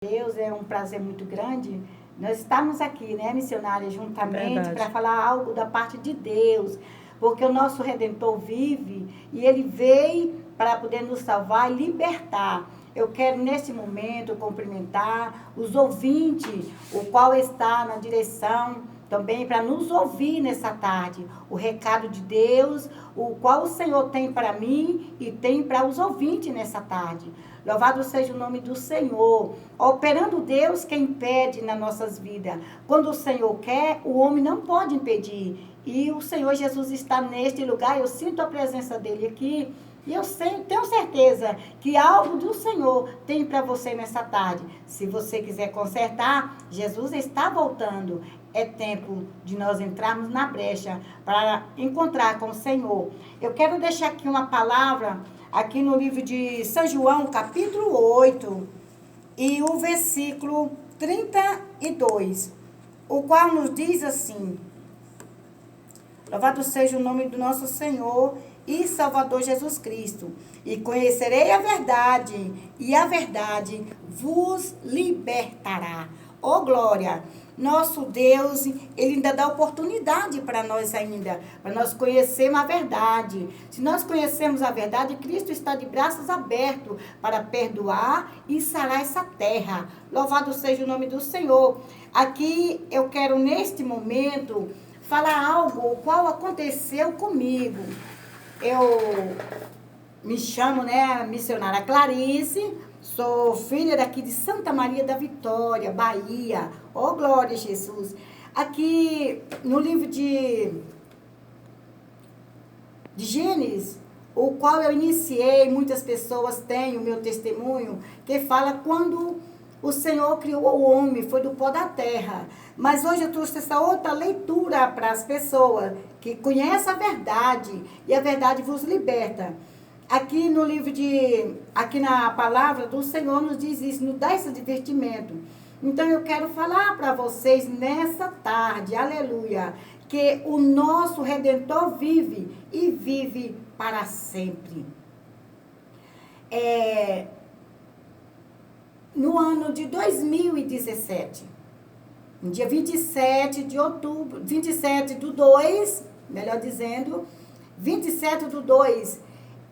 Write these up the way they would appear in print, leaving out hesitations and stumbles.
Deus, é um prazer muito grande nós estamos aqui, né, missionárias, juntamente para falar algo da parte de Deus, porque o nosso Redentor vive e ele veio para poder nos salvar e libertar. Eu quero, nesse momento, cumprimentar os ouvintes, o qual está na direção também para nos ouvir nessa tarde. O recado de Deus, o qual o Senhor tem para mim e tem para os ouvintes nessa tarde. Louvado seja o nome do Senhor. Operando Deus, quem impede nas nossas vidas. Quando o Senhor quer, o homem não pode impedir. E o Senhor Jesus está neste lugar, eu sinto a presença dele aqui. E eu tenho certeza que algo do Senhor tem para você nessa tarde. Se você quiser consertar, Jesus está voltando. É tempo de nós entrarmos na brecha para encontrar com o Senhor. Eu quero deixar aqui uma palavra, aqui no livro de São João, capítulo 8, e o versículo 32, o qual nos diz assim: louvado seja o nome do nosso Senhor e Salvador Jesus Cristo, e conhecerei a verdade, e a verdade vos libertará. Oh, glória! Nosso Deus, ele ainda dá oportunidade para nós ainda, para nós conhecermos a verdade. Se nós conhecermos a verdade, Cristo está de braços abertos para perdoar e sarar essa terra. Louvado seja o nome do Senhor. Aqui eu quero, neste momento, falar algo o qual aconteceu comigo. Eu me chamo, né, missionária Clarice, sou filha daqui de Santa Maria da Vitória, Bahia. Oh, glória a Jesus. Aqui no livro de Gênesis, o qual eu iniciei, muitas pessoas têm o meu testemunho, que fala quando o Senhor criou o homem, foi do pó da terra. Mas hoje eu trouxe essa outra leitura para as pessoas que conhecem a verdade, e a verdade vos liberta. Aqui no livro aqui na palavra do Senhor nos diz isso, nos dá esse divertimento. Então eu quero falar para vocês nessa tarde, aleluia, que o nosso Redentor vive e vive para sempre. No ano de 2017, no dia 27 de outubro, 27/2, melhor dizendo, 27/2,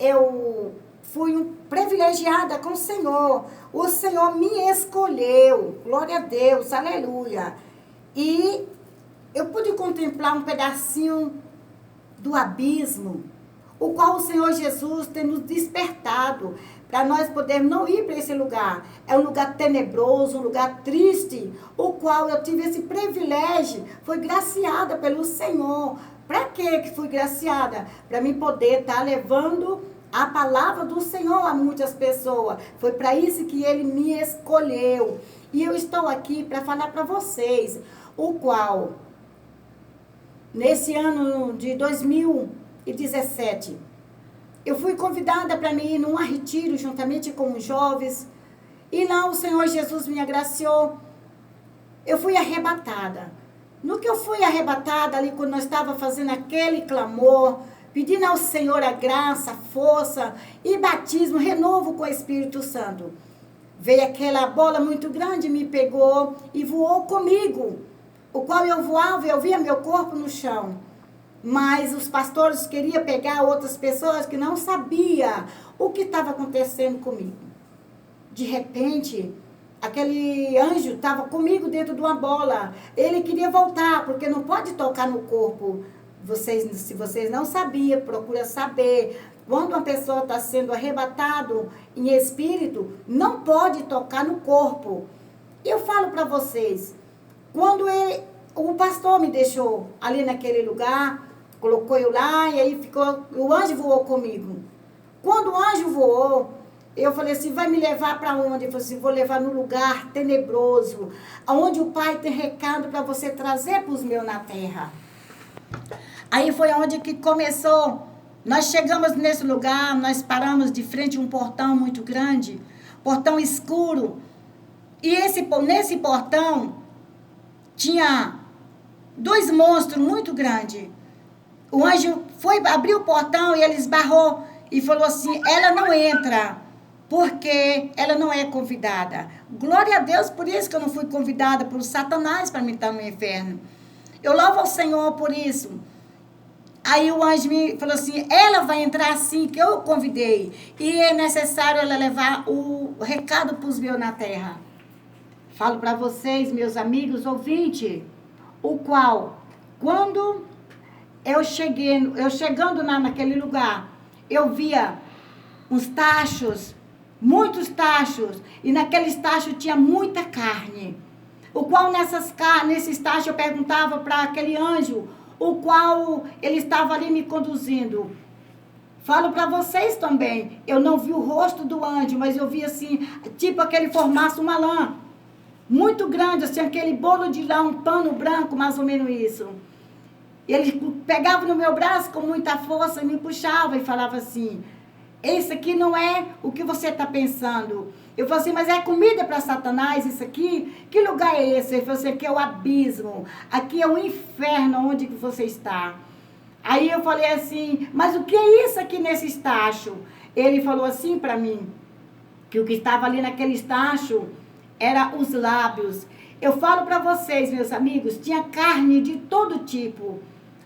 eu fui privilegiada com o Senhor. O Senhor me escolheu, glória a Deus, aleluia. E eu pude contemplar um pedacinho do abismo, o qual o Senhor Jesus tem nos despertado, para nós podermos não ir para esse lugar. É um lugar tenebroso, um lugar triste, o qual eu tive esse privilégio, foi graciada pelo Senhor. Para que fui graciada? Para mim poder estar levando a palavra do Senhor a muitas pessoas. Foi para isso que Ele me escolheu. E eu estou aqui para falar para vocês, o qual, nesse ano de 2017, eu fui convidada para mim ir num retiro juntamente com os jovens. E lá o Senhor Jesus me agraciou. Eu fui arrebatada. No que eu fui arrebatada ali, quando nós estávamos fazendo aquele clamor, pedindo ao Senhor a graça, a força e batismo, renovo com o Espírito Santo. Veio aquela bola muito grande, me pegou e voou comigo. O qual eu voava, eu via meu corpo no chão. Mas os pastores queriam pegar outras pessoas que não sabiam o que estava acontecendo comigo. De repente, aquele anjo estava comigo dentro de uma bola. Ele queria voltar, porque não pode tocar no corpo. Se vocês não sabiam, procura saber. Quando uma pessoa está sendo arrebatado em espírito, não pode tocar no corpo. Eu falo para vocês, quando o pastor me deixou ali naquele lugar, colocou eu lá e aí o anjo voou comigo. Quando o anjo voou, eu falei assim, vai me levar para onde? Ele falou assim, vou levar no lugar tenebroso, onde o Pai tem recado para você trazer para os meus na terra. Aí foi onde que começou. Nós chegamos nesse lugar, nós paramos de frente a um portão muito grande, portão escuro. E nesse portão tinha 2 monstros muito grandes. O anjo foi abrir o portão e ele esbarrou e falou assim, ela não entra. porque ela não é convidada. Glória a Deus, por isso que eu não fui convidada por Satanás para me estar no inferno. Eu louvo ao Senhor por isso. Aí o anjo me falou assim, ela vai entrar assim, que eu convidei. E é necessário ela levar o recado para os meus na terra. Falo para vocês, meus amigos ouvintes, o qual, quando eu chegando naquele lugar, eu via uns tachos, muitos tachos, e naqueles tachos tinha muita carne. O qual nesses tachos eu perguntava para aquele anjo, o qual ele estava ali me conduzindo. Falo para vocês também, eu não vi o rosto do anjo, mas eu vi assim, tipo aquele formato, uma lã, muito grande, assim, aquele bolo de lã, um pano branco, mais ou menos isso. Ele pegava no meu braço com muita força e me puxava e falava assim, esse aqui não é o que você está pensando. Eu falei assim, mas é comida para Satanás isso aqui? Que lugar é esse? Ele falou assim, aqui é o abismo, aqui é o inferno onde você está. Aí eu falei assim, mas o que é isso aqui nesse estacho? Ele falou assim para mim, que o que estava ali naquele estacho era os lábios. Eu falo para vocês, meus amigos, tinha carne de todo tipo,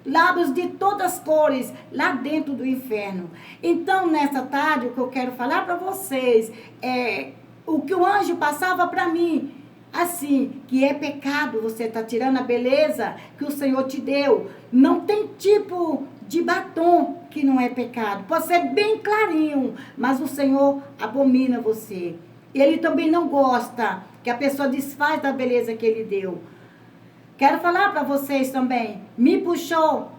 lábios de todas as cores, lá dentro do inferno. Então, nessa tarde, o que eu quero falar para vocês é o que o anjo passava para mim, assim, que é pecado, você está tirando a beleza que o Senhor te deu. Não tem tipo de batom que não é pecado. Pode ser bem clarinho, mas o Senhor abomina você. Ele também não gosta que a pessoa desfaz da beleza que ele deu. Quero falar para vocês também. Me puxou.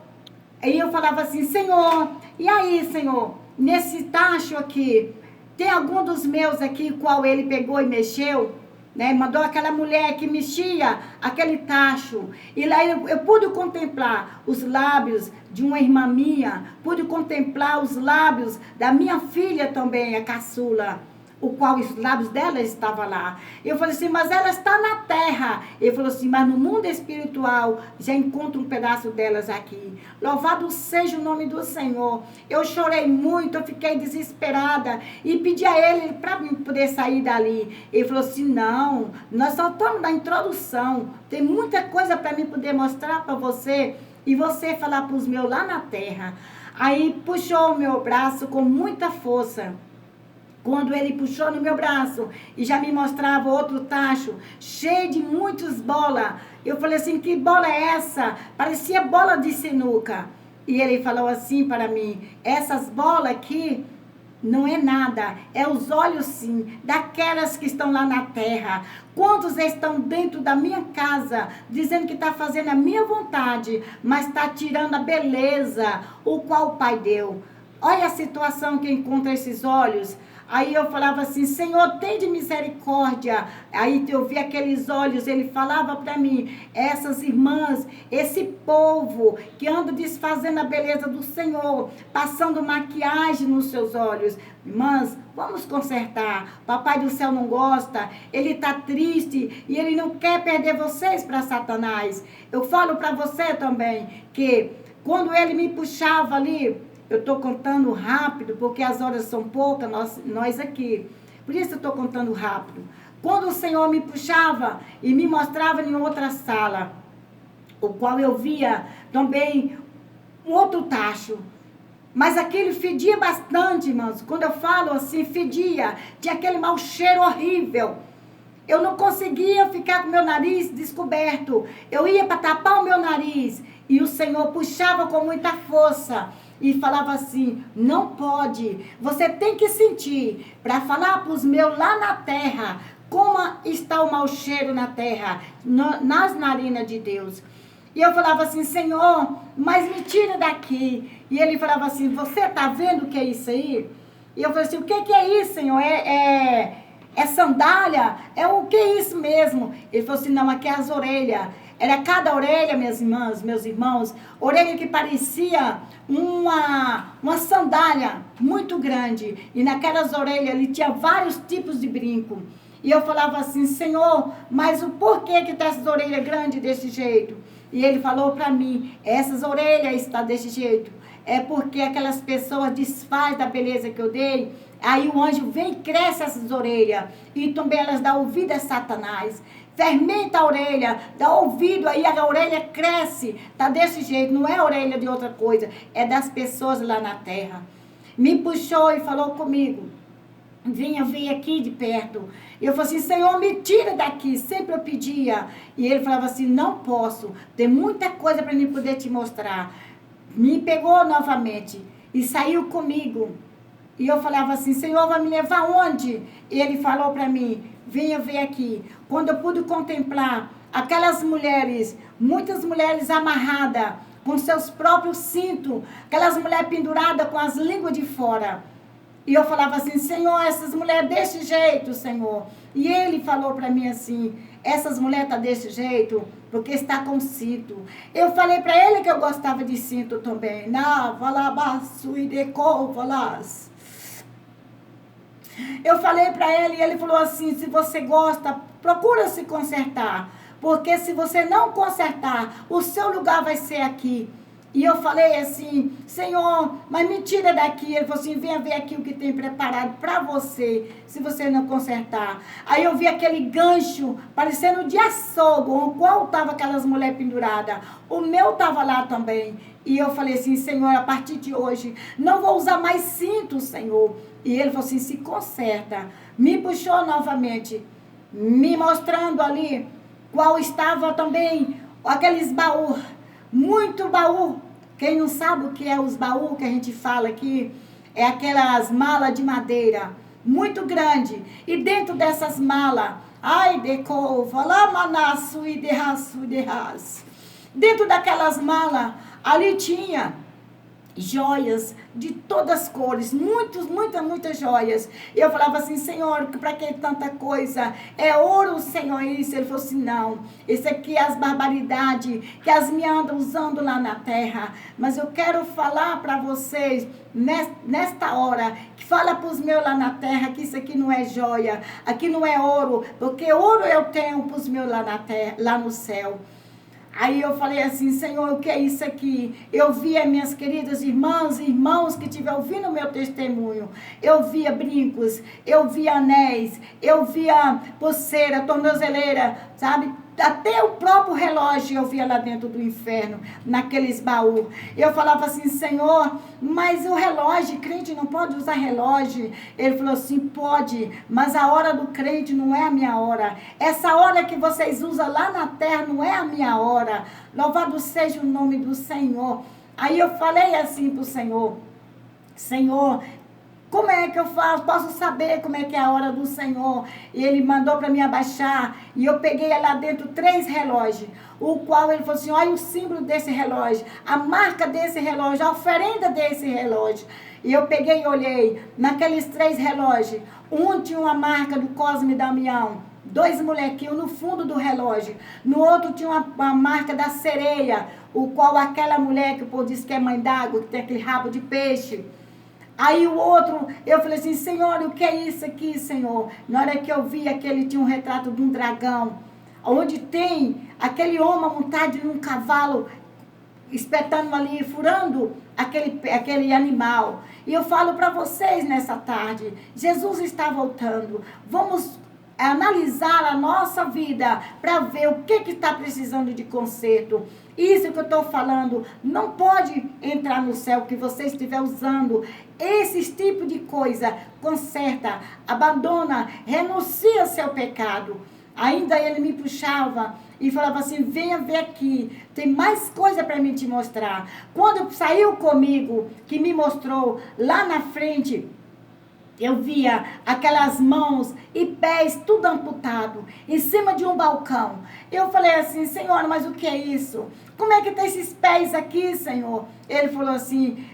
Aí eu falava assim, Senhor, e aí, Senhor, nesse tacho aqui, tem algum dos meus aqui, qual ele pegou e mexeu? Né? Mandou aquela mulher que mexia aquele tacho. E lá eu pude contemplar os lábios de uma irmã minha, pude contemplar os lábios da minha filha também, a caçula, o qual os lábios dela estavam lá. Eu falei assim, mas ela está na terra. Ele falou assim, mas no mundo espiritual já encontro um pedaço delas aqui. Louvado seja o nome do Senhor. Eu chorei muito, eu fiquei desesperada e pedi a ele para poder sair dali. Ele falou assim, não, nós só estamos na introdução. Tem muita coisa para mim poder mostrar para você e você falar para os meus lá na terra. Aí puxou o meu braço com muita força. Quando ele puxou no meu braço e já me mostrava outro tacho, cheio de muitas bolas. Eu falei assim, que bola é essa? Parecia bola de sinuca. E ele falou assim para mim, essas bolas aqui não é nada, é os olhos sim, daquelas que estão lá na terra. Quantos estão dentro da minha casa, dizendo que está fazendo a minha vontade, mas está tirando a beleza, o qual o Pai deu. Olha a situação que encontra esses olhos. Aí eu falava assim, Senhor, tem de misericórdia. Aí eu vi aqueles olhos, ele falava para mim, essas irmãs, esse povo que anda desfazendo a beleza do Senhor, passando maquiagem nos seus olhos. Irmãs, vamos consertar. Papai do céu não gosta, ele está triste e ele não quer perder vocês para Satanás. Eu falo para você também que quando ele me puxava ali, eu estou contando rápido, porque as horas são poucas, nós aqui. Por isso eu estou contando rápido. Quando o Senhor me puxava e me mostrava em outra sala, o qual eu via também um outro tacho. Mas aquele fedia bastante, irmãos. Quando eu falo assim, fedia. Tinha aquele mau cheiro horrível. Eu não conseguia ficar com meu nariz descoberto. Eu ia para tapar o meu nariz. E o Senhor puxava com muita força. E falava assim, não pode, você tem que sentir, para falar para os meus lá na terra, como está o mau cheiro na terra, nas narinas de Deus. E eu falava assim, Senhor, mas me tira daqui. E ele falava assim, você está vendo o que é isso aí? E eu falei assim, o que é isso, Senhor? É sandália? É o que é isso mesmo? Ele falou assim, não, aqui é as orelhas. Era cada orelha, minhas irmãs, meus irmãos, orelha que parecia uma sandália muito grande. E naquelas orelhas ele tinha vários tipos de brinco. E eu falava assim, Senhor, mas o porquê que tem essas orelhas grandes desse jeito? E ele falou para mim, essas orelhas estão desse jeito. É porque aquelas pessoas desfazem da beleza que eu dei. Aí o anjo vem e cresce essas orelhas. E também elas dão ouvido a Satanás. Fermenta a orelha, dá ouvido, aí a orelha cresce. Tá desse jeito, não é a orelha de outra coisa. É das pessoas lá na terra. Me puxou e falou comigo. Vinha aqui de perto. Eu falei assim, Senhor, me tira daqui. Sempre eu pedia. E ele falava assim, não posso. Tem muita coisa para mim poder te mostrar. Me pegou novamente e saiu comigo. E eu falava assim, Senhor, vai me levar onde? E ele falou para mim, venha ver aqui. Quando eu pude contemplar aquelas mulheres, muitas mulheres amarradas, com seus próprios cintos, aquelas mulheres penduradas com as línguas de fora. E eu falava assim, Senhor, essas mulheres desse jeito, Senhor. E ele falou para mim assim, essas mulheres estão desse jeito porque está com cinto. Eu falei para ele que eu gostava de cinto também. Eu falei para ele e ele falou assim, se você gosta, procura se consertar. Porque se você não consertar, o seu lugar vai ser aqui. E eu falei assim, Senhor, mas me tira daqui. Ele falou assim, venha ver aqui o que tem preparado para você, se você não consertar. Aí eu vi aquele gancho, parecendo de açougue, o qual estavam aquelas mulheres penduradas. O meu estava lá também. E eu falei assim, Senhor, a partir de hoje, não vou usar mais cinto, Senhor. E ele falou assim, se conserta. Me puxou novamente, me mostrando ali qual estava também aqueles baús. Muito baú. Quem não sabe o que é os baús que a gente fala aqui, é aquelas malas de madeira, muito grande. E dentro dessas malas, ai, decova, lá manaço e derraço. Dentro daquelas malas, ali tinha joias de todas as cores, muitas joias. E eu falava assim, Senhor, para que tanta coisa? É ouro, Senhor, isso? Ele falou assim, não, isso aqui é as barbaridades que as minhas andam usando lá na terra. Mas eu quero falar para vocês, nesta hora, que fala para os meus lá na terra, que isso aqui não é joia, aqui não é ouro, porque ouro eu tenho para os meus lá na terra, lá no céu. Aí eu falei assim, Senhor, o que é isso aqui? Eu via minhas queridas irmãs e irmãos que estiver ouvindo o meu testemunho. Eu via brincos, eu via anéis, eu via pulseira, tornozeleira, sabe? Até o próprio relógio eu via lá dentro do inferno, naqueles baús. Eu falava assim, Senhor, mas o relógio, crente não pode usar relógio. Ele falou assim, pode, mas a hora do crente não é a minha hora. Essa hora que vocês usam lá na terra não é a minha hora. Louvado seja o nome do Senhor. Aí eu falei assim para o Senhor, Senhor, como é que eu faço? Posso saber como é que é a hora do Senhor? E ele mandou para mim abaixar. E eu peguei lá dentro 3 relógios. O qual ele falou assim, olha o símbolo desse relógio. A marca desse relógio. A oferenda desse relógio. E eu peguei e olhei. Naqueles 3 relógios. Um tinha uma marca do Cosme e Damião. 2 molequinhos no fundo do relógio. No outro tinha uma marca da sereia. O qual aquela mulher que o povo diz que é mãe d'água. Que tem aquele rabo de peixe. Aí o outro, eu falei assim, Senhor, o que é isso aqui, Senhor? Na hora que eu vi aquele, tinha um retrato de um dragão, onde tem aquele homem montado em um cavalo, espetando ali, furando aquele animal. E eu falo para vocês nessa tarde, Jesus está voltando. Vamos analisar a nossa vida para ver o que está precisando de conserto. Isso que eu estou falando, não pode entrar no céu que você estiver usando esse tipo de coisa. Conserta, abandona, renuncia ao seu pecado. Ainda ele me puxava e falava assim, venha ver aqui, tem mais coisa para mim te mostrar. Quando saiu comigo, que me mostrou lá na frente, eu via aquelas mãos e pés tudo amputado, em cima de um balcão. Eu falei assim, Senhor, mas o que é isso? Como é que tem esses pés aqui, Senhor? Ele falou assim,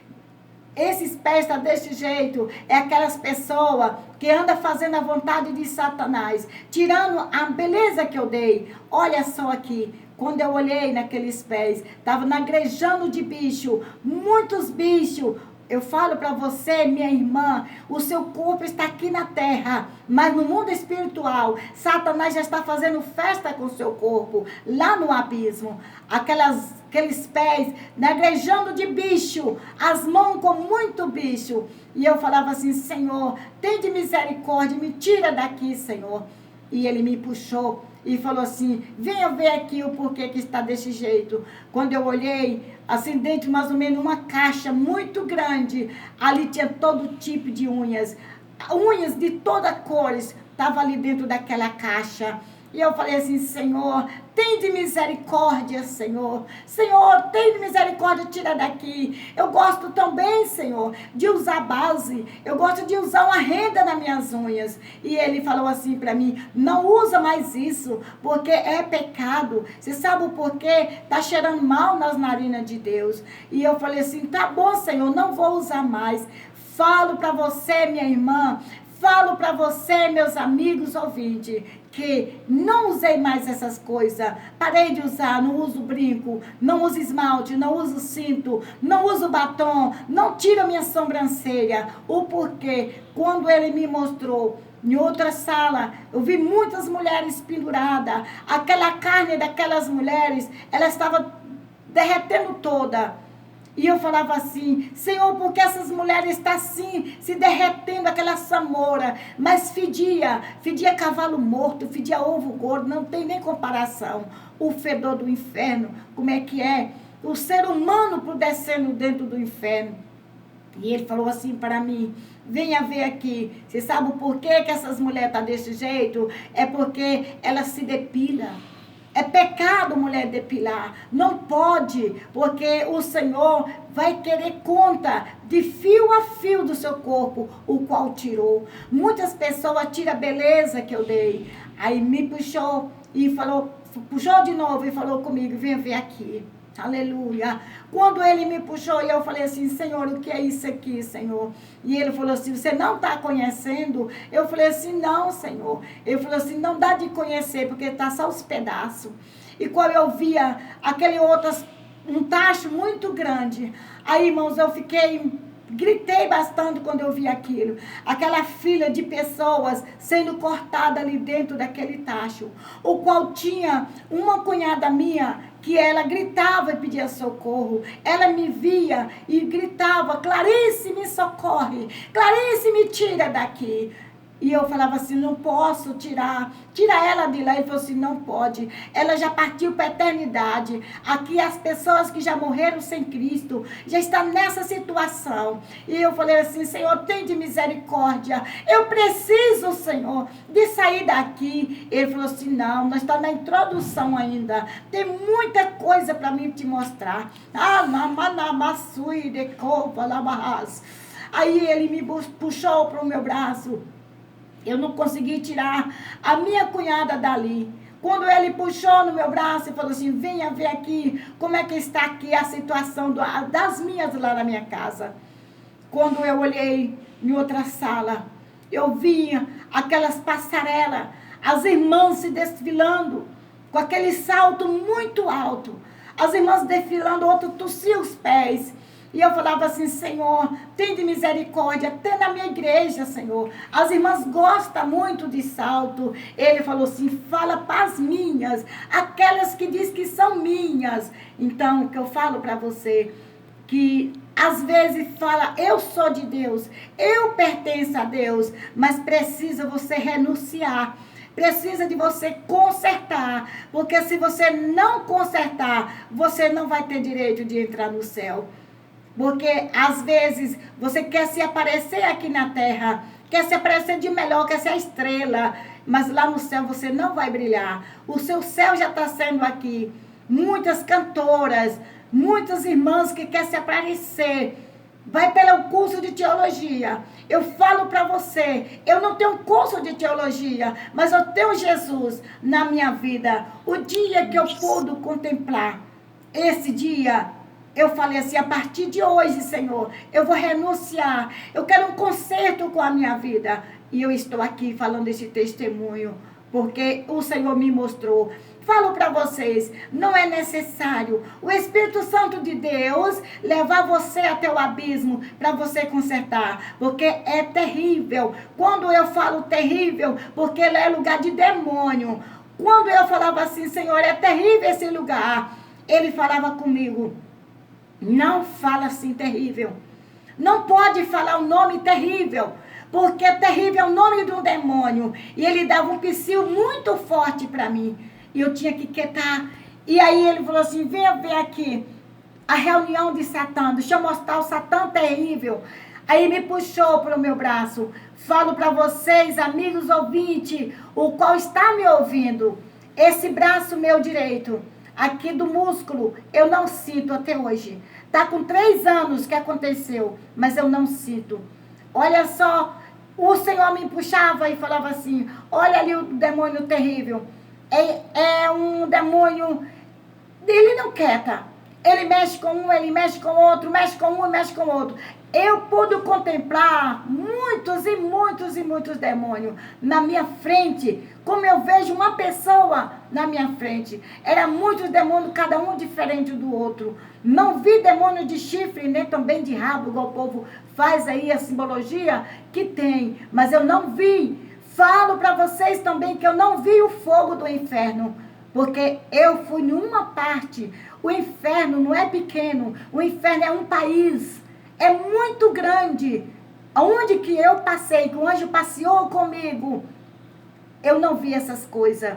esses pés estão desse jeito. É aquelas pessoas que andam fazendo a vontade de Satanás, tirando a beleza que eu dei. Olha só aqui. Quando eu olhei naqueles pés, estava nagrejando de bicho, muitos bichos, Eu falo para você, minha irmã, o seu corpo está aqui na terra, mas no mundo espiritual, Satanás já está fazendo festa com o seu corpo, lá no abismo. Aqueles pés negrejando de bicho, as mãos com muito bicho. E eu falava assim, Senhor, tem de misericórdia, me tira daqui, Senhor. E ele me puxou e falou assim, venha ver aqui o porquê que está desse jeito. Quando eu olhei, assim, dentro mais ou menos uma caixa muito grande, ali tinha todo tipo de unhas. Unhas de todas cores, estavam ali dentro daquela caixa. E eu falei assim, Senhor, tem de misericórdia, Senhor. Senhor, tem de misericórdia, tira daqui. Eu gosto também, Senhor, de usar base. Eu gosto de usar uma renda nas minhas unhas. E ele falou assim para mim, não usa mais isso, porque é pecado. Você sabe o porquê? Tá cheirando mal nas narinas de Deus. E eu falei assim, tá bom, Senhor, não vou usar mais. Falo para você, minha irmã, falo para você, meus amigos ouvintes, que não usei mais essas coisas. Parei de usar, não uso brinco, não uso esmalte, não uso cinto, não uso batom, não tiro a minha sobrancelha. O porquê? Quando ele me mostrou, em outra sala, eu vi muitas mulheres penduradas. Aquela carne daquelas mulheres, ela estava derretendo toda. E eu falava assim, Senhor, porque essas mulheres estão assim, se derretendo, aquela samoura, mas fedia cavalo morto, fedia ovo gordo, não tem nem comparação. O fedor do inferno, como é que é? O ser humano descendo dentro do inferno. E ele falou assim para mim, venha ver aqui, você sabe o porquê que essas mulheres estão desse jeito? É porque elas se depilam. É pecado, mulher, depilar. Não pode, porque o Senhor vai querer conta de fio a fio do seu corpo, o qual tirou. Muitas pessoas tiram a beleza que eu dei. Aí me puxou e falou, puxou de novo e falou comigo, vem ver aqui. Aleluia. Quando ele me puxou, eu falei assim, Senhor, o que é isso aqui, Senhor? E ele falou assim, você não está conhecendo? Eu falei assim, não, Senhor. Ele falou assim, não dá de conhecer, porque está só os pedaços. E quando eu via aquele outro, um tacho muito grande, aí, irmãos, eu gritei bastante quando eu vi aquilo. Aquela fila de pessoas sendo cortada ali dentro daquele tacho. O qual tinha uma cunhada minha que ela gritava e pedia socorro. Ela me via e gritava, Clarice, me socorre. Clarice, me tira daqui. E eu falava assim, não posso tirar. Tira ela de lá. Ele falou assim, não pode. Ela já partiu para a eternidade. Aqui as pessoas que já morreram sem Cristo já estão nessa situação. E eu falei assim, Senhor, tem de misericórdia. Eu preciso, Senhor, de sair daqui. Ele falou assim, não, nós estamos na introdução ainda. Tem muita coisa para mim te mostrar. Aí ele me puxou para o meu braço. Eu não consegui tirar a minha cunhada dali. Quando ele puxou no meu braço e falou assim, venha ver aqui como é que está aqui a situação das minhas lá na minha casa. Quando eu olhei em outra sala, eu vi aquelas passarelas, as irmãs se desfilando, com aquele salto muito alto. As irmãs desfilando, outro tossia os pés. E eu falava assim, Senhor, tem de misericórdia, até na minha igreja, Senhor. As irmãs gostam muito de salto. Ele falou assim, fala para as minhas, aquelas que diz que são minhas. Então, o que eu falo para você, que às vezes fala, eu sou de Deus, eu pertenço a Deus, mas precisa você renunciar. Precisa de você consertar, porque se você não consertar, você não vai ter direito de entrar no céu. Porque, às vezes, você quer se aparecer aqui na terra, quer se aparecer de melhor, quer ser a estrela, mas lá no céu você não vai brilhar. O seu céu já está sendo aqui. Muitas cantoras, muitas irmãs que querem se aparecer, vai pelo curso de teologia. Eu falo para você, eu não tenho curso de teologia, mas eu tenho Jesus na minha vida. O dia que eu pude contemplar, esse dia, eu falei assim, a partir de hoje, Senhor, eu vou renunciar. Eu quero um conserto com a minha vida. E eu estou aqui falando esse testemunho, porque o Senhor me mostrou. falo para vocês, não é necessário o Espírito Santo de Deus levar você até o abismo para você consertar, porque é terrível. Quando eu falo terrível, porque ele é lugar de demônio. Quando eu falava assim, Senhor, é terrível esse lugar, ele falava comigo, não fala assim terrível. Não pode falar o nome terrível, porque terrível é o nome de um demônio. E ele dava um psil muito forte para mim. E eu tinha que quietar. E aí ele falou assim, venha ver aqui a reunião de Satã. Deixa eu mostrar o Satã terrível. Aí me puxou para o meu braço. Falo para vocês, amigos ouvintes, o qual está me ouvindo. Esse braço meu direito, aqui do músculo, eu não sinto até hoje. Está com 3 anos que aconteceu, mas eu não sinto. Olha só, o Senhor me puxava e falava assim, olha ali o demônio terrível. É um demônio, ele não quieta. Ele mexe com um, ele mexe com outro, mexe com um e mexe com outro. Eu pude contemplar muitos e muitos e muitos demônios na minha frente, como eu vejo uma pessoa na minha frente. Era muitos demônios, cada um diferente do outro. Não vi demônio de chifre, nem também de rabo, igual o povo faz aí a simbologia que tem, mas eu não vi. Falo para vocês também que eu não vi o fogo do inferno, porque eu fui numa parte. O inferno não é pequeno, o inferno é um país. É muito grande. Onde que eu passei, que o anjo passeou comigo, eu não vi essas coisas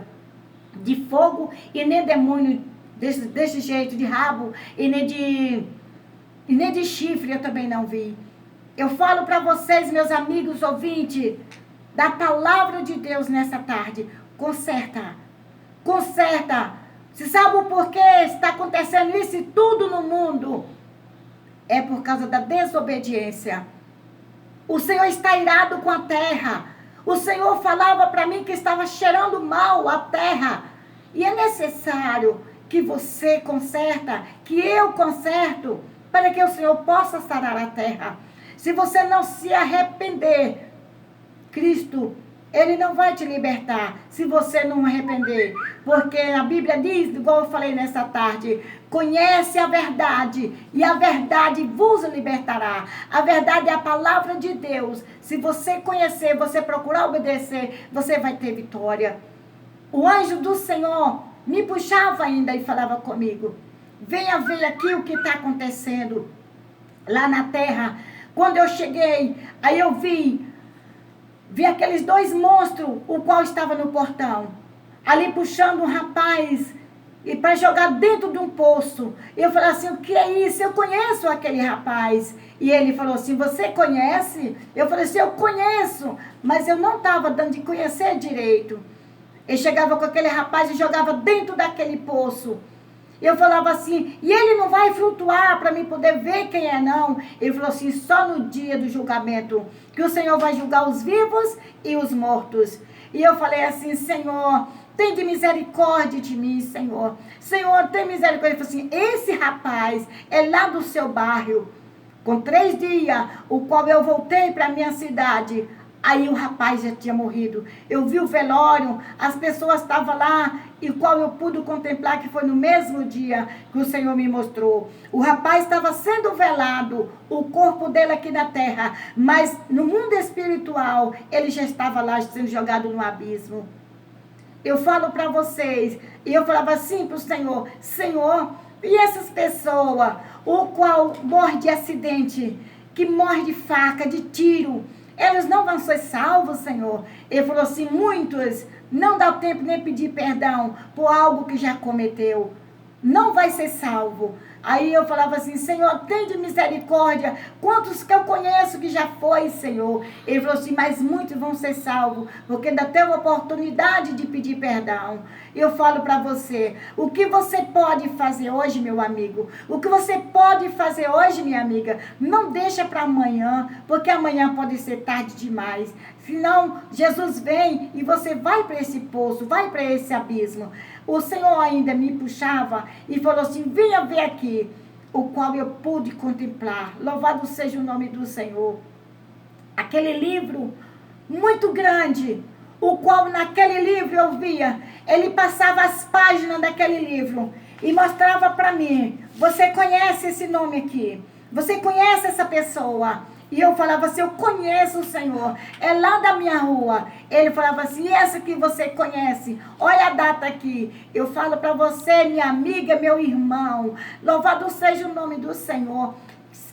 de fogo e nem demônio desse jeito, de rabo, e nem de chifre eu também não vi. Eu falo para vocês, meus amigos ouvintes, da palavra de Deus nessa tarde. Conserta. Conserta. Você sabe o porquê está acontecendo isso tudo no mundo? É por causa da desobediência. O Senhor está irado com a terra. O Senhor falava para mim que estava cheirando mal a terra. E é necessário que você conserta, que eu conserto, para que o Senhor possa sarar a terra. Se você não se arrepender, Cristo, Ele não vai te libertar se você não arrepender. Porque a Bíblia diz, igual eu falei nessa tarde, conhece a verdade e a verdade vos libertará. A verdade é a palavra de Deus. Se você conhecer, você procurar obedecer, você vai ter vitória. O anjo do Senhor me puxava ainda e falava comigo, venha ver aqui o que está acontecendo lá na terra. Quando eu cheguei, aí eu vi aqueles 2 monstros, o qual estava no portão, ali puxando um rapaz e para jogar dentro de um poço. Eu falei assim, o que é isso? Eu conheço aquele rapaz. E ele falou assim, você conhece? Eu falei assim, eu conheço, mas eu não estava dando de conhecer direito. Ele chegava com aquele rapaz e jogava dentro daquele poço. Eu falava assim, e ele não vai flutuar para mim poder ver quem é não. Ele falou assim, só no dia do julgamento, que o Senhor vai julgar os vivos e os mortos. E eu falei assim, Senhor, tem de misericórdia de mim, Senhor. Senhor, tem misericórdia. Ele falou assim, esse rapaz é lá do seu bairro. Com 3 dias, o qual eu voltei para a minha cidade, aí o rapaz já tinha morrido. Eu vi o velório, as pessoas estavam lá, e qual eu pude contemplar que foi no mesmo dia que o Senhor me mostrou. O rapaz estava sendo velado, o corpo dele aqui na terra, mas no mundo espiritual, ele já estava lá sendo jogado no abismo. Eu falo para vocês, e eu falava assim para o Senhor, Senhor, e essas pessoas, o qual morre de acidente, que morre de faca, de tiro, eles não vão ser salvos, Senhor. Ele falou assim, muitos, não dá tempo nem pedir perdão por algo que já cometeu. Não vai ser salvo. Aí eu falava assim, Senhor, tem de misericórdia. Quantos que eu conheço que já foi, Senhor? Ele falou assim, mas muitos vão ser salvos, porque ainda tem a oportunidade de pedir perdão. Eu falo para você, o que você pode fazer hoje, meu amigo? O que você pode fazer hoje, minha amiga? Não deixa para amanhã, porque amanhã pode ser tarde demais. Senão, Jesus vem e você vai para esse poço, vai para esse abismo. O Senhor ainda me puxava e falou assim, venha ver aqui, o qual eu pude contemplar. Louvado seja o nome do Senhor. Aquele livro muito grande, o qual naquele livro eu via, ele passava as páginas daquele livro e mostrava para mim, você conhece esse nome aqui? Você conhece essa pessoa? E eu falava assim, eu conheço o Senhor, é lá da minha rua. Ele falava assim, essa que você conhece, olha a data aqui. Eu falo para você, minha amiga, meu irmão, louvado seja o nome do Senhor,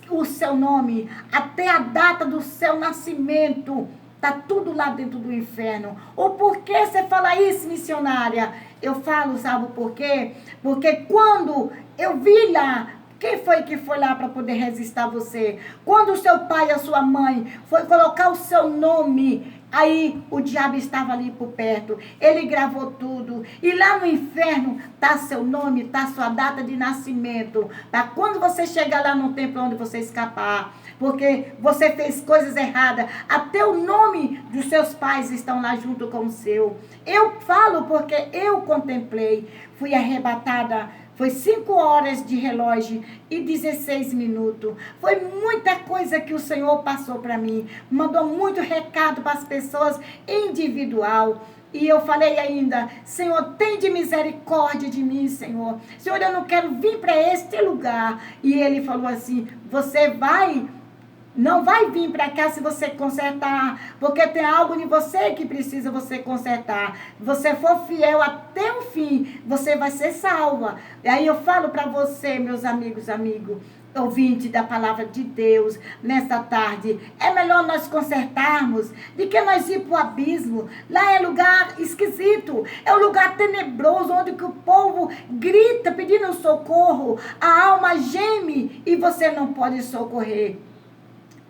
o seu nome, até a data do seu nascimento, está tudo lá dentro do inferno. O porquê você fala isso, missionária? Eu falo, sabe por quê? Porque quando eu vi lá, quem foi que foi lá para poder resistir a você? Quando o seu pai e a sua mãe foi colocar o seu nome, aí o diabo estava ali por perto. Ele gravou tudo. E lá no inferno está seu nome, está sua data de nascimento. Para quando você chegar lá, não tem para onde você escapar. Porque você fez coisas erradas. Até o nome dos seus pais estão lá junto com o seu. Eu falo porque eu contemplei. Fui arrebatada. Foi 5 horas de relógio e 16 minutos. Foi muita coisa que o Senhor passou para mim. Mandou muito recado para as pessoas individual. E eu falei ainda, Senhor, tem de misericórdia de mim, Senhor. Senhor, eu não quero vir para este lugar. E ele falou assim, você não vai vir para cá se você consertar, porque tem algo em você que precisa você consertar. Se você for fiel até o fim, você vai ser salva. E aí eu falo para você, meus amigos, ouvinte da palavra de Deus, nesta tarde, é melhor nós consertarmos do que nós ir para o abismo. Lá é lugar esquisito, é um lugar tenebroso, onde que o povo grita pedindo socorro, a alma geme e você não pode socorrer.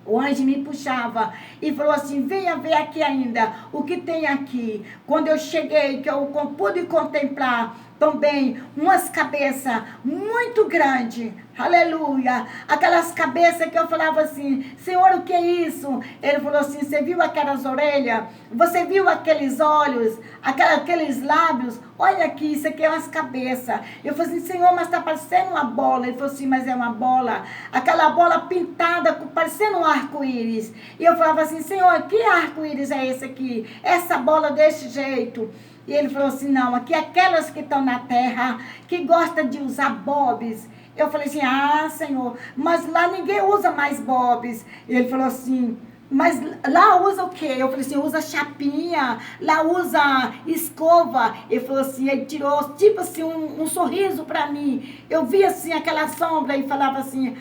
O anjo me puxava e falou assim, venha ver aqui ainda o que tem aqui. Quando eu cheguei, que eu pude contemplar também umas cabeças muito grandes, aleluia, aquelas cabeças que eu falava assim, Senhor, o que é isso? Ele falou assim, você viu aquelas orelhas? Você viu aqueles olhos? Aqueles lábios? Olha aqui, isso aqui é umas cabeças. Eu falei assim, Senhor, mas está parecendo uma bola. Ele falou assim, mas é uma bola, aquela bola pintada, parecendo um arco-íris. E eu falava assim, Senhor, que arco-íris é esse aqui? Essa bola desse jeito. E ele falou assim, não, aqui aquelas que estão na terra, que gostam de usar bobs. Eu falei assim, Senhor, mas lá ninguém usa mais bobs. E ele falou assim, mas lá usa o quê? Eu falei assim, usa chapinha, lá usa escova. Ele falou assim, ele tirou tipo assim um sorriso pra mim. Eu vi assim aquela sombra e falava assim,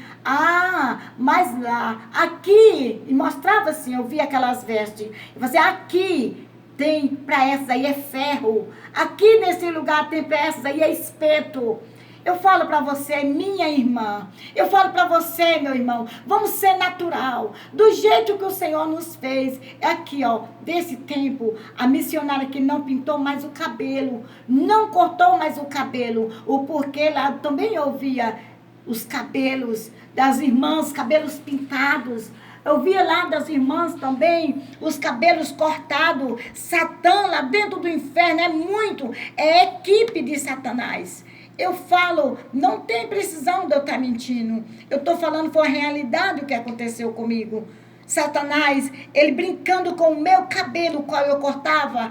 mas lá, aqui, e mostrava assim, eu vi aquelas vestes. Eu falei assim, aqui tem para essas aí é ferro. Aqui nesse lugar tem para essas aí é espeto. Eu falo para você, minha irmã. Eu falo para você, meu irmão. Vamos ser natural. Do jeito que o Senhor nos fez. Aqui, ó, desse tempo, a missionária que não pintou mais o cabelo. Não cortou mais o cabelo. O porquê lá também eu via os cabelos das irmãs, cabelos pintados. Eu via lá das irmãs também, os cabelos cortados. Satã lá dentro do inferno é equipe de Satanás. Eu falo, não tem precisão de eu estar mentindo. Eu estou falando, foi a realidade o que aconteceu comigo. Satanás, ele brincando com o meu cabelo, qual eu cortava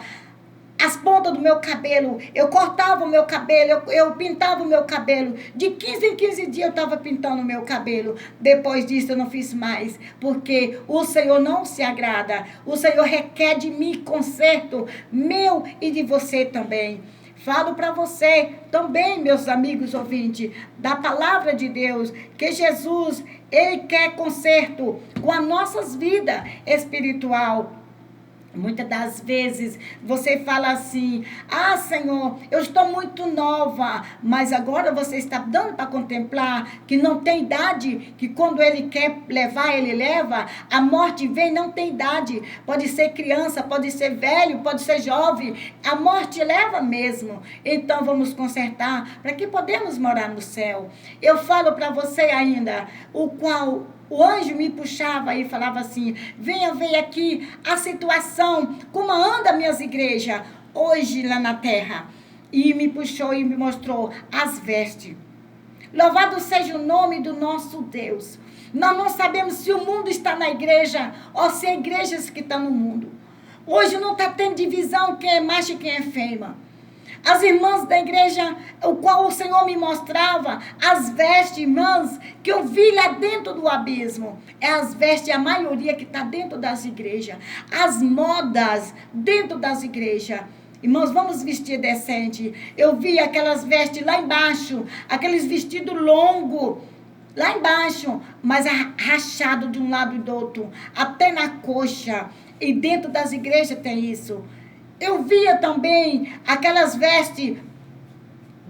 as pontas do meu cabelo, eu cortava o meu cabelo, eu pintava o meu cabelo. De 15 em 15 dias eu estava pintando o meu cabelo. Depois disso eu não fiz mais, porque o Senhor não se agrada. O Senhor requer de mim conserto, meu e de você também. Falo para você também, meus amigos ouvintes, da palavra de Deus, que Jesus, ele quer conserto com as nossas vidas espiritual. Muitas das vezes você fala assim, Senhor, eu estou muito nova, mas agora você está dando para contemplar que não tem idade, que quando ele quer levar, ele leva, a morte vem, não tem idade, pode ser criança, pode ser velho, pode ser jovem, a morte leva mesmo. Então vamos consertar para que podemos morar no céu. Eu falo para você ainda, o anjo me puxava e falava assim, venha ver aqui a situação, como anda minhas igrejas hoje lá na terra. E me puxou e me mostrou as vestes. Louvado seja o nome do nosso Deus. Nós não sabemos se o mundo está na igreja ou se é igrejas que estão no mundo. Hoje não está tendo divisão quem é macho e quem é fêmea. As irmãs da igreja, o qual o Senhor me mostrava, as vestes, irmãs, que eu vi lá dentro do abismo. É as vestes, a maioria que está dentro das igrejas. As modas dentro das igrejas. Irmãos, vamos vestir decente. Eu vi aquelas vestes lá embaixo, aqueles vestidos longos, lá embaixo, mas rachado de um lado e do outro, até na coxa. E dentro das igrejas tem isso. Eu via também aquelas vestes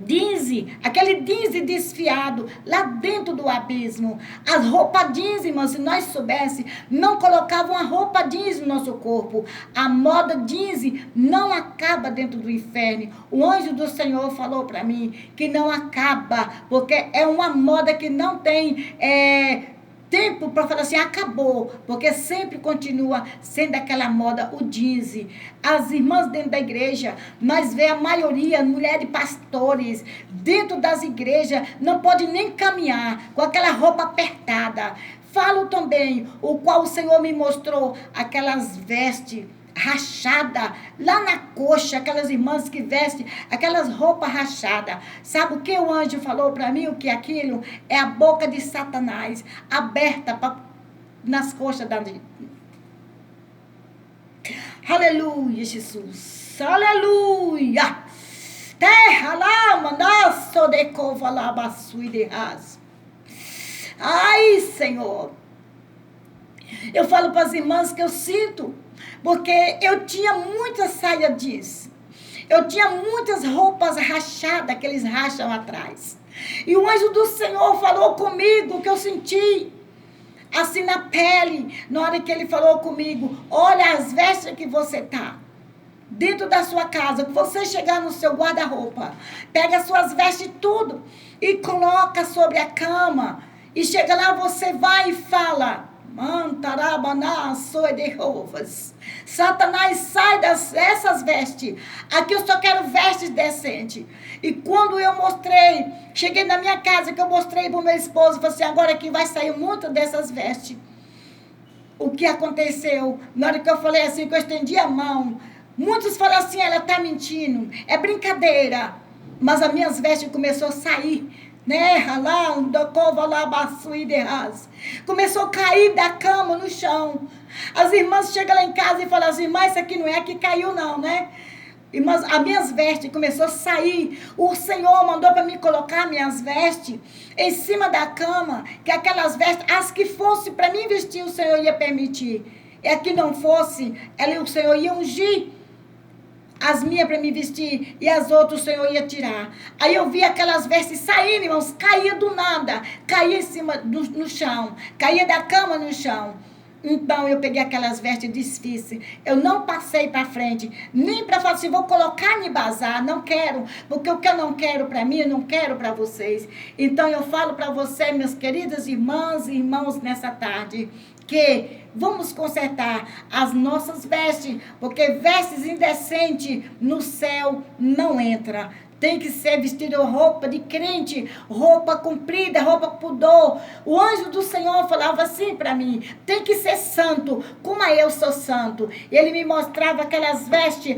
jeans, aquele jeans desfiado lá dentro do abismo. As roupas jeans, irmãos, se nós soubéssemos, não colocavam a roupa jeans no nosso corpo. A moda jeans não acaba dentro do inferno. O anjo do Senhor falou para mim que não acaba, porque é uma moda que não tem tempo para falar assim, acabou, porque sempre continua sendo aquela moda, o jeans. As irmãs dentro da igreja, nós vê a maioria, mulheres de pastores, dentro das igrejas, não pode nem caminhar com aquela roupa apertada. Falo também, o qual o Senhor me mostrou, aquelas vestes rachada lá na coxa, aquelas irmãs que vestem aquelas roupas rachadas. Sabe o que o anjo falou para mim? O que aquilo é a boca de Satanás aberta nas coxas da... Aleluia, Jesus. Aleluia. Terra lá, manasso de cova lá, baçui de ras. Ai, Senhor. Eu falo para as irmãs que eu sinto, porque eu tinha muita saia jeans. Eu tinha muitas roupas rachadas, que eles racham atrás. E o anjo do Senhor falou comigo, que eu senti assim na pele, na hora que ele falou comigo, olha as vestes que você tá dentro da sua casa, que você chegar no seu guarda-roupa, pega as suas vestes tudo e coloca sobre a cama, e chega lá, você vai e fala, Satanás, sai dessas vestes. Aqui eu só quero vestes decentes. E quando eu mostrei, cheguei na minha casa, que eu mostrei para o meu esposo, falei assim, agora aqui vai sair muito dessas vestes. O que aconteceu? Na hora que eu falei assim, que eu estendi a mão, muitos falaram assim, ela está mentindo, é brincadeira. Mas as minhas vestes começaram a sair, né? Começou a cair da cama no chão. As irmãs chegam lá em casa e falam assim, irmã, isso aqui não é que caiu não, né? Irmãs, as minhas vestes começou a sair. O Senhor mandou para mim colocar minhas vestes em cima da cama, que aquelas vestes, as que fossem para mim vestir, o Senhor ia permitir. E as que não fosse, o Senhor ia ungir as minhas para me vestir, e as outras o Senhor ia tirar. Aí eu vi aquelas vestes saindo, irmãos, caía do nada, caía em cima no chão, caía da cama no chão. Então eu peguei aquelas vestes difíceis, eu não passei para frente, nem para falar assim, vou colocar em bazar, não quero, porque o que eu não quero para mim, eu não quero para vocês. Então eu falo para vocês, minhas queridas irmãs e irmãos, nessa tarde, que vamos consertar as nossas vestes, porque vestes indecentes no céu não entra. Tem que ser vestido roupa de crente, roupa comprida, roupa pudor. O anjo do Senhor falava assim para mim, tem que ser santo, como eu sou santo. Ele me mostrava aquelas vestes